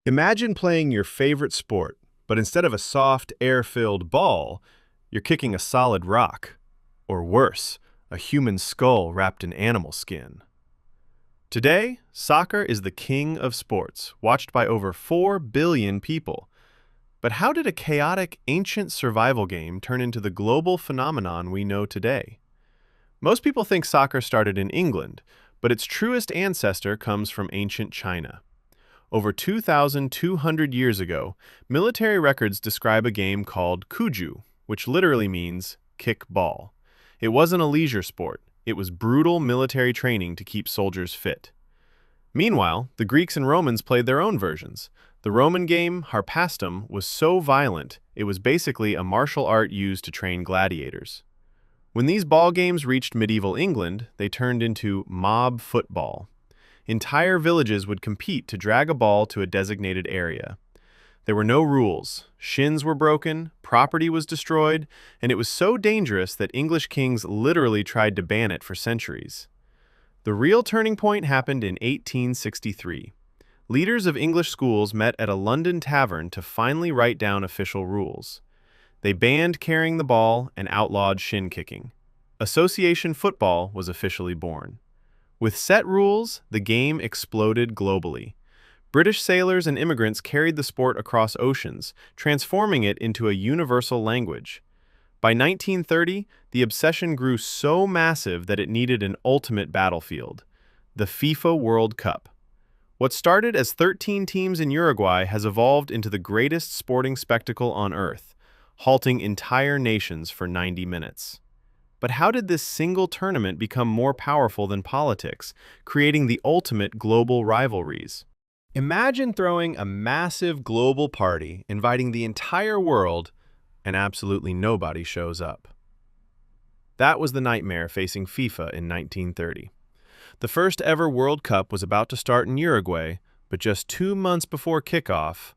Imagine playing your favorite sport, but instead of a soft, air-filled ball, you're kicking a solid rock. Or worse, a human skull wrapped in animal skin. Today, soccer is the king of sports, watched by over 4 billion people. But how did a chaotic, ancient survival game turn into the global phenomenon we know today? Most people think soccer started in England, but its truest ancestor comes from ancient China. Over 2,200 years ago, military records describe a game called Cuju, which literally means kick ball. It wasn't a leisure sport. It was brutal military training to keep soldiers fit. Meanwhile, the Greeks and Romans played their own versions. The Roman game, harpastum, was so violent, it was basically a martial art used to train gladiators. When these ball games reached medieval England, they turned into mob football. Entire villages would compete to drag a ball to a designated area. There were no rules, shins were broken, property was destroyed, and it was so dangerous that English kings literally tried to ban it for centuries. The real turning point happened in 1863. Leaders of English schools met at a London tavern to finally write down official rules. They banned carrying the ball and outlawed shin kicking. Association football was officially born. With set rules, the game exploded globally. British sailors and immigrants carried the sport across oceans, transforming it into a universal language. By 1930, the obsession grew so massive that it needed an ultimate battlefield, the FIFA World Cup. What started as 13 teams in Uruguay has evolved into the greatest sporting spectacle on Earth, halting entire nations for 90 minutes. But how did this single tournament become more powerful than politics, creating the ultimate global rivalries? Imagine throwing a massive global party, inviting the entire world, and absolutely nobody shows up. That was the nightmare facing FIFA in 1930. The first ever World Cup was about to start in Uruguay, but just 2 months before kickoff,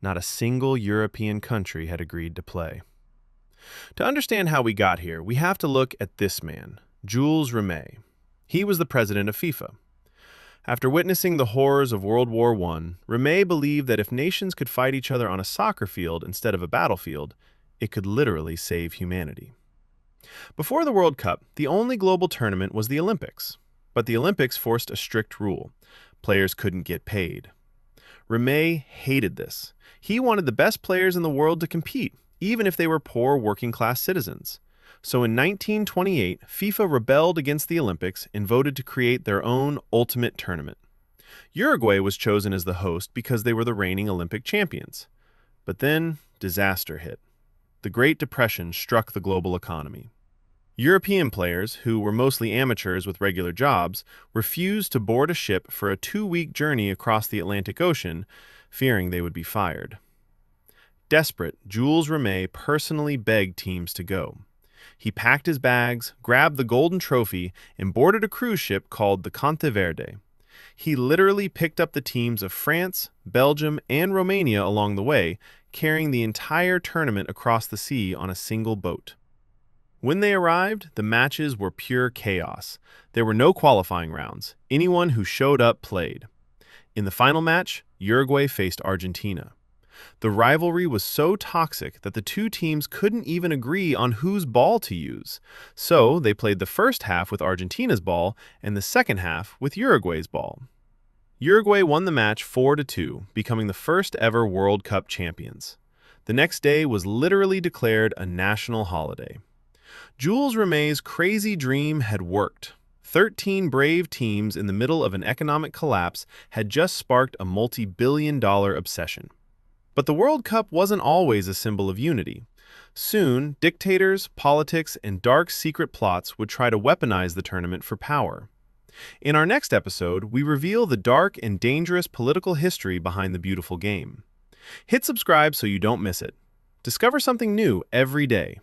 not a single European country had agreed to play. To understand how we got here, we have to look at this man, Jules Rimet. He was the president of FIFA. After witnessing the horrors of World War I, Rimet believed that if nations could fight each other on a soccer field instead of a battlefield, it could literally save humanity. Before the World Cup, the only global tournament was the Olympics. But the Olympics forced a strict rule. Players couldn't get paid. Rimet hated this. He wanted the best players in the world to compete, even if they were poor working-class citizens. So in 1928, FIFA rebelled against the Olympics and voted to create their own ultimate tournament. Uruguay was chosen as the host because they were the reigning Olympic champions. But then, disaster hit. The Great Depression struck the global economy. European players, who were mostly amateurs with regular jobs, refused to board a ship for a 2-week journey across the Atlantic Ocean, fearing they would be fired. Desperate, Jules Rimet personally begged teams to go. He packed his bags, grabbed the golden trophy, and boarded a cruise ship called the Conte Verde. He literally picked up the teams of France, Belgium, and Romania along the way, carrying the entire tournament across the sea on a single boat. When they arrived, the matches were pure chaos. There were no qualifying rounds. Anyone who showed up played. In the final match, Uruguay faced Argentina. The rivalry was so toxic that the two teams couldn't even agree on whose ball to use. So they played the first half with Argentina's ball and the second half with Uruguay's ball. Uruguay won the match 4-2, becoming the first ever World Cup champions. The next day was literally declared a national holiday. Jules Rimet's crazy dream had worked. 13 brave teams in the middle of an economic collapse had just sparked a multi-billion-dollar obsession. But the World Cup wasn't always a symbol of unity. Soon, dictators, politics, and dark secret plots would try to weaponize the tournament for power. In our next episode, we reveal the dark and dangerous political history behind the beautiful game. Hit subscribe so you don't miss it. Discover something new every day.